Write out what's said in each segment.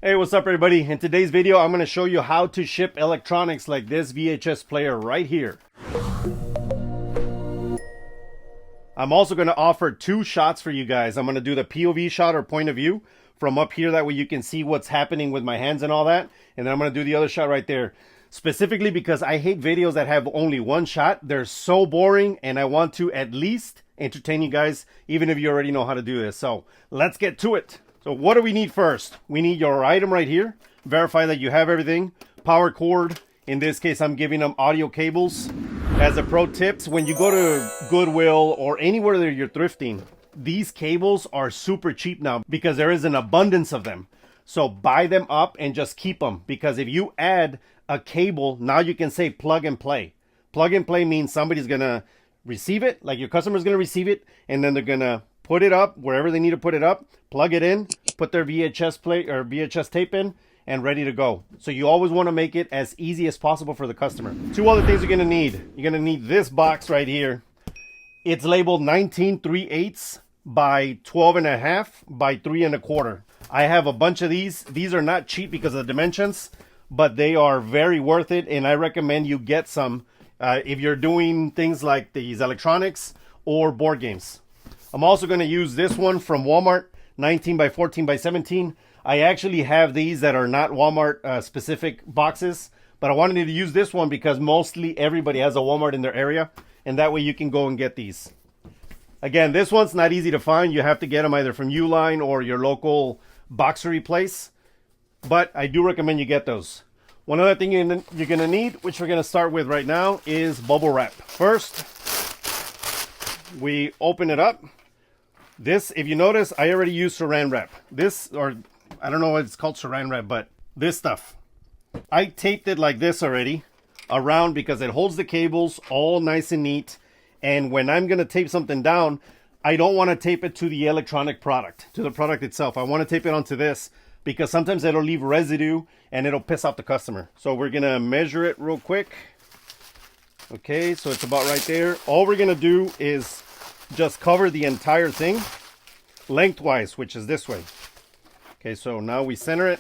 Hey, what's up everybody? In today's video, I'm going to show you how to ship electronics like this VHS player right here. I'm also going to offer two shots for you guys. I'm going to do the POV shot or point of view from up here. That way you can see what's happening with my hands and all that. And then I'm going to do the other shot right there. Specifically because I hate videos that have only one shot. They're so boring and I want to at least entertain you guys, even if you already know how to do this. So let's get to it. So what do we need first? We need your item right here. Verify that you have everything. Power cord. In this case, I'm giving them audio cables. As a pro tips, when you go to Goodwill or anywhere that you're thrifting, these cables are super cheap now because there is an abundance of them. So buy them up and just keep them, because if you add a cable, now you can say plug and play. Plug and play means somebody's gonna receive it, like your customer's gonna receive it, and then they're gonna put it up wherever they need to put it up, plug it in, put their VHS plate or VHS tape in, and ready to go. So you always want to make it as easy as possible for the customer. Two other things you're going to need. You're going to need this box right here. It's labeled 19 3/8 by 12.5 by 3 1/4. I have a bunch of these. These are not cheap because of the dimensions, but they are very worth it, and I recommend you get some if you're doing things like these electronics or board games. I'm also going to use this one from Walmart, 19 by 14 by 17. I actually have these that are not Walmart specific boxes, but I wanted to use this one because mostly everybody has a Walmart in their area, and that way you can go and get these. Again, this one's not easy to find. You have to get them either from Uline or your local boxery place, but I do recommend you get those. One other thing you're going to need, which we're going to start with right now, is bubble wrap. First, we open it up. This, if you notice, I already used saran wrap. This, or I don't know what it's called, saran wrap, but this stuff. I taped it like this already around because it holds the cables all nice and neat. And when I'm going to tape something down, I don't want to tape it to the electronic product, to the product itself. I want to tape it onto this because sometimes it'll leave residue and it'll piss off the customer. So we're going to measure it real quick. Okay, so it's about right there. All we're going to do is just cover the entire thing lengthwise, which is this way. Okay, so now we center it.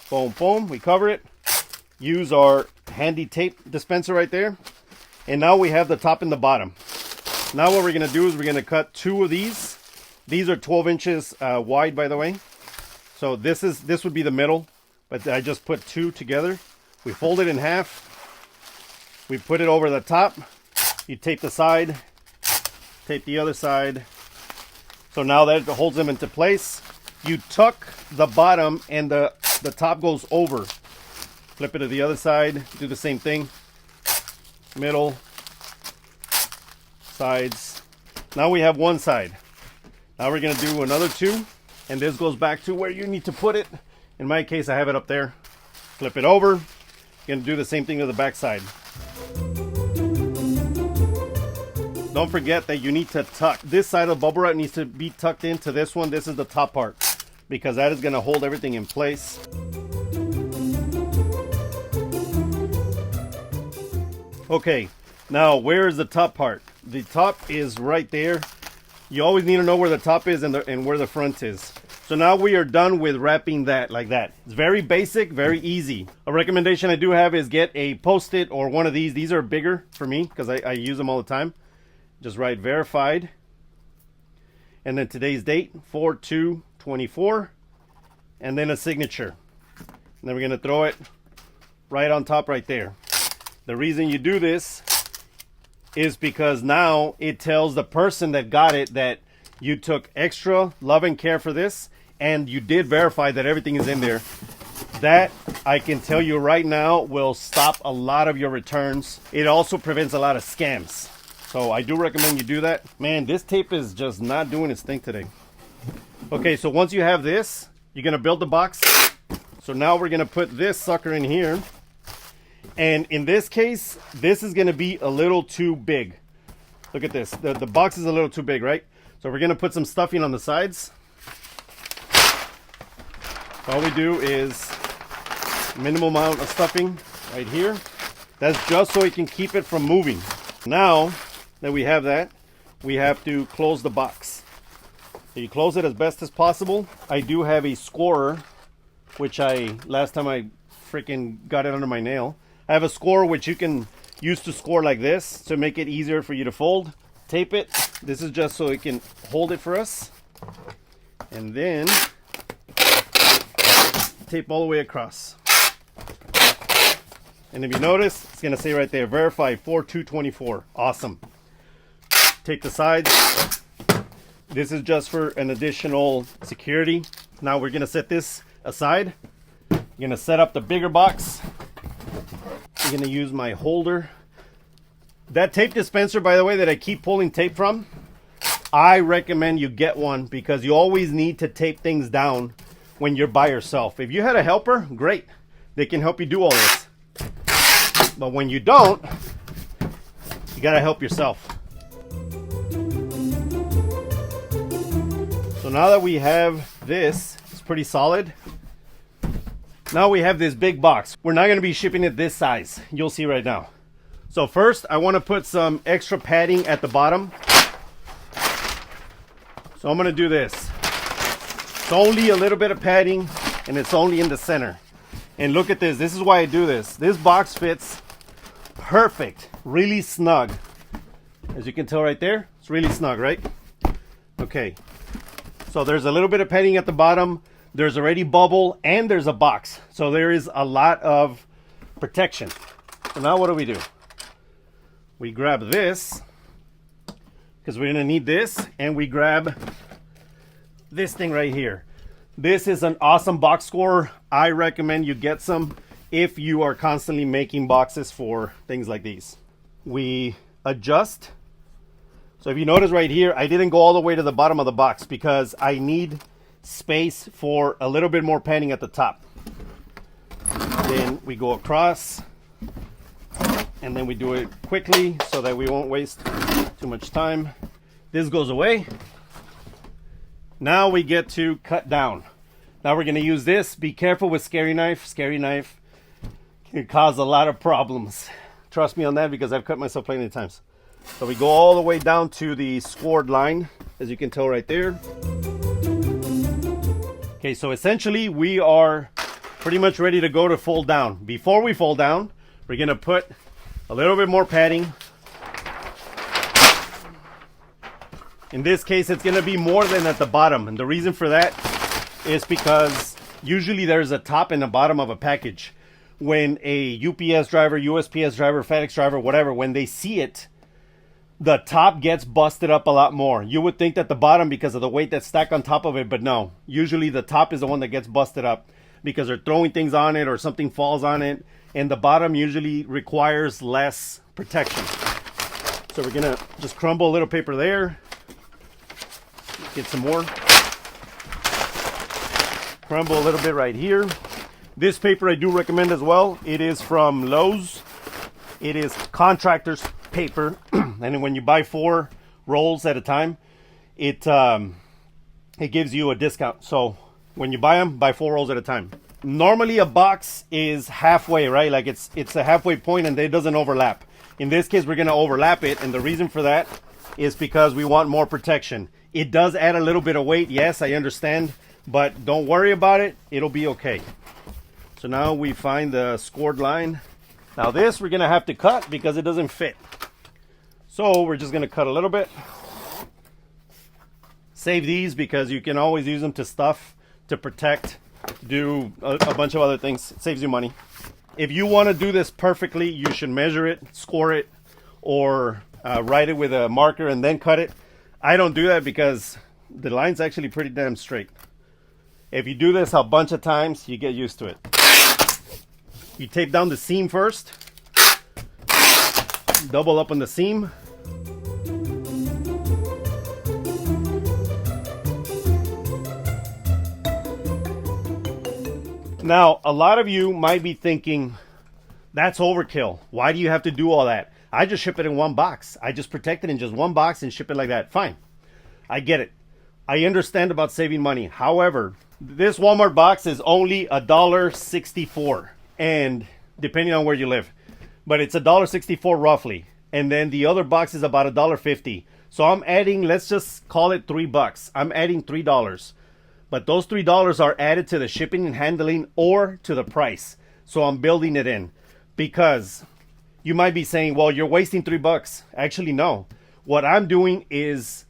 Boom, boom. We cover it. Use our handy tape dispenser right there. And now we have the top and the bottom. Now what we're going to do is we're going to cut two of these. These are 12 inches wide, by the way. So this would be the middle, but I just put two together. We fold it in half. We put it over the top. You tape the side. Tape the other side. So now that holds them into place. You tuck the bottom and the top goes over. Flip it to the other side. Do the same thing. Middle. Sides. Now we have one side. Now we're going to do another two. And this goes back to where you need to put it. In my case, I have it up there. Flip it over. You're going to do the same thing to the back side. Don't forget that you need to tuck. This side of the bubble wrap needs to be tucked into this one. This is the top part, because that is going to hold everything in place. Okay, now where is the top part? The top is right there. You always need to know where the top is and where the front is. So now we are done with wrapping that like that. It's very basic, very easy. A recommendation I do have is get a Post-it or one of these. These are bigger for me because I use them all the time. Just write verified. And then today's date, 4/2/24. And then a signature. And then we're going to throw it right on top right there. The reason you do this is because now it tells the person that got it that you took extra love and care for this, and you did verify that everything is in there. That, I can tell you right now, will stop a lot of your returns. It also prevents a lot of scams. So I do recommend you do that. Man, this tape is just not doing its thing today. Okay, so once you have this, you're going to build the box. So now we're going to put this sucker in here. And in this case, this is going to be a little too big. Look at this. The box is a little too big, right? So we're going to put some stuffing on the sides. All we do is minimal amount of stuffing right here. That's just so it can keep it from moving. Now that we have that, we have to close the box. So you close it as best as possible. I do have a scorer which last time I freaking got it under my nail. I have a score which you can use to score like this to make it easier for you to fold. Tape it. This is just so it can hold it for us. And then tape all the way across. And if you notice, it's going to say right there, verified 4224. Awesome. Take the sides. This is just for an additional security. Now we're going to set this aside. I'm going to set up the bigger box. I'm going to use my holder. That tape dispenser, by the way, that I keep pulling tape from, I recommend you get one because you always need to tape things down when you're by yourself. If you had a helper, great. They can help you do all this. But when you don't, you got to help yourself. So now that we have this, it's pretty solid. Now we have this big box. We're not going to be shipping it this size. You'll see right now. So first, I want to put some extra padding at the bottom. So I'm going to do this. It's only a little bit of padding, and it's only in the center. And look at this. This is why I do this. This box fits perfect. Really snug. As you can tell right there, it's really snug, right? Okay. So there's a little bit of padding at the bottom. There's already bubble, and there's a box. So there is a lot of protection. So now what do? We grab this, because we're going to need this, and we grab this thing right here. This is an awesome box scorer. I recommend you get some if you are constantly making boxes for things like these. We adjust. So if you notice right here, I didn't go all the way to the bottom of the box because I need space for a little bit more padding at the top. Then we go across. And then we do it quickly so that we won't waste too much time. This goes away. Now we get to cut down. Now we're going to use this. Be careful with scary knife. Scary knife can cause a lot of problems. Trust me on that because I've cut myself plenty of times. So we go all the way down to the scored line, as you can tell right there. Okay, so essentially we are pretty much ready to go to fold down. Before we fold down, we're going to put a little bit more padding. In this case, it's going to be more than at the bottom. And the reason for that is because usually there's a top and a bottom of a package. When a UPS driver, USPS driver, FedEx driver, whatever, when they see it, the top gets busted up a lot more. You would think that the bottom, because of the weight that's stacked on top of it, but no. Usually the top is the one that gets busted up because they're throwing things on it or something falls on it. And the bottom usually requires less protection. So we're gonna just crumble a little paper there. Get some more. Crumble a little bit right here. This paper I do recommend as well. It is from Lowe's. It is contractor's paper. And when you buy 4 rolls at a time, it gives you a discount. So when you buy them, buy 4 rolls at a time. Normally a box is halfway, right? Like it's a halfway point and it doesn't overlap. In this case, we're going to overlap it. And the reason for that is because we want more protection. It does add a little bit of weight. Yes, I understand. But don't worry about it. It'll be okay. So now we find the scored line. Now this we're going to have to cut because it doesn't fit. So we're just going to cut a little bit. Save these because you can always use them to stuff, to protect, do a bunch of other things. It saves you money. If you want to do this perfectly, you should measure it, score it, or write it with a marker and then cut it. I don't do that because the line's actually pretty damn straight. If you do this a bunch of times, you get used to it. You tape down the seam first. Double up on the seam. Now, a lot of you might be thinking, that's overkill. Why do you have to do all that? I just ship it in one box. I just protect it in just one box and ship it like that. Fine. I get it. I understand about saving money. However, this Walmart box is only $1.64. And depending on where you live. But it's $1.64 roughly. And then the other box is about $1.50. So I'm adding, let's just call it $3. I'm adding $3. But those $3 are added to the shipping and handling or to the price. So I'm building it in, because you might be saying, well, you're wasting $3. Actually, no. What I'm doing is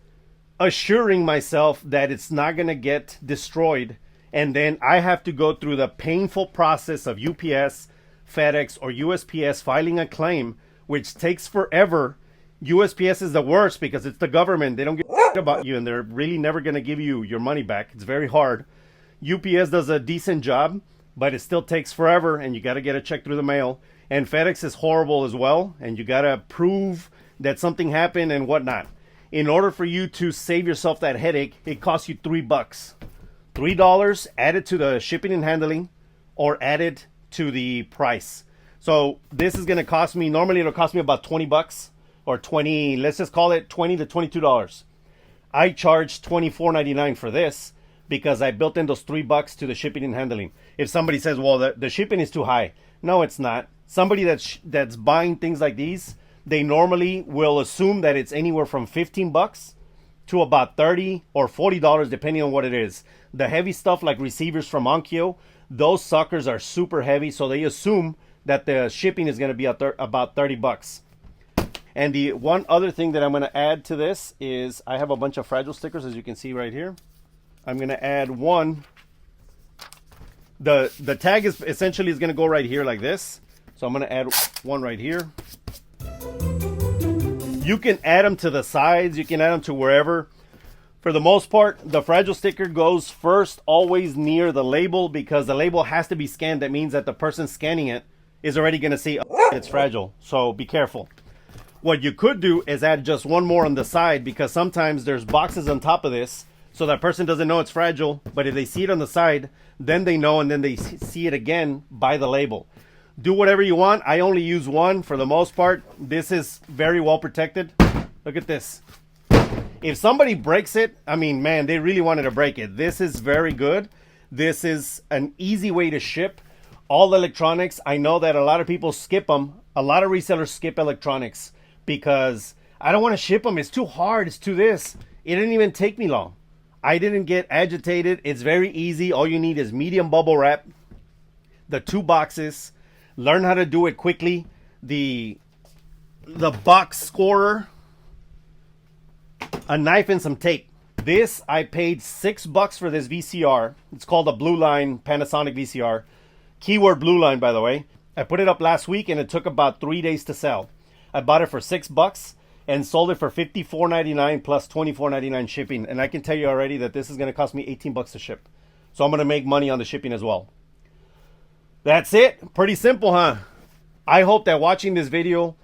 assuring myself that it's not going to get destroyed. And then I have to go through the painful process of UPS, FedEx, or USPS filing a claim, which takes forever. USPS is the worst because it's the government. They don't give a about you, and they're really never going to give you your money back. It's very hard. UPS does a decent job, but it still takes forever, and you got to get a check through the mail. And FedEx is horrible as well, and you got to prove that something happened and whatnot. In order for you to save yourself that headache, it costs you $3. $3 added to the shipping and handling, or added to the price. So this is going to cost me, normally it'll cost me about $20 or 20, let's just call it $20 to $22. I charge $24.99 for this because I built in those $3 to the shipping and handling. If somebody says, well, the shipping is too high. No, it's not. Somebody that's buying things like these, they normally will assume that it's anywhere from $15 to about $30 or $40, depending on what it is. The heavy stuff like receivers from Onkyo, those suckers are super heavy, so they assume that the shipping is going to be about $30. And the one other thing that I'm going to add to this is I have a bunch of fragile stickers, as you can see right here. I'm going to add one. The tag is essentially going to go right here like this. So I'm going to add one right here. You can add them to the sides. You can add them to wherever. For the most part, the fragile sticker goes first, always near the label, because the label has to be scanned. That means that the person scanning it is already going to see, oh, it's fragile. So be careful. What you could do is add just one more on the side, because sometimes there's boxes on top of this, so that person doesn't know it's fragile. But if they see it on the side, then they know, and then they see it again by the label. Do whatever you want. I only use one for the most part. This is very well protected. Look at this. If somebody breaks it, I mean, man, they really wanted to break it. This is very good. This is an easy way to ship all electronics. I know that a lot of people skip them. A lot of resellers skip electronics because I don't want to ship them. It's too hard. It's too this. It didn't even take me long. I didn't get agitated. It's very easy. All you need is medium bubble wrap, the 2 boxes. Learn how to do it quickly. The box scorer, a knife, and some tape. This, I paid $6 for this VCR. It's called a Blue Line Panasonic VCR. Keyword Blue Line, by the way. I put it up last week and it took about 3 days to sell. I bought it for $6 and sold it for $54.99 plus $24.99 shipping. And I can tell you already that this is going to cost me $18 to ship. So I'm going to make money on the shipping as well. That's it. Pretty simple, huh? I hope that watching this video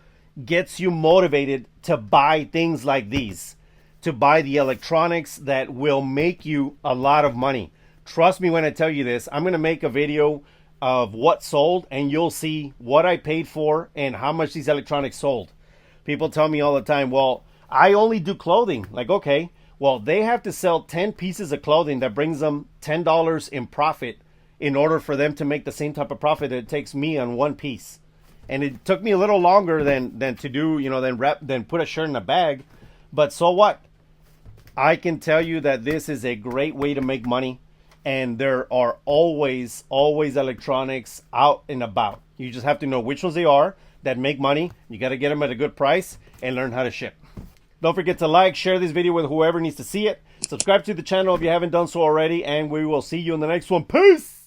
gets you motivated to buy things like these, to buy the electronics that will make you a lot of money. Trust me when I tell you this. I'm going to make a video of what sold, and you'll see what I paid for and how much these electronics sold. People tell me all the time, well, I only do clothing. Like, okay, well, they have to sell 10 pieces of clothing that brings them $10 in profit in order for them to make the same type of profit that it takes me on one piece. And it took me a little longer than to do, than put a shirt in a bag. But so what? I can tell you that this is a great way to make money. And there are always electronics out and about. You just have to know which ones they are that make money. You got to get them at a good price and learn how to ship. Don't forget to like, share this video with whoever needs to see it. Subscribe to the channel if you haven't done so already. And we will see you in the next one. Peace!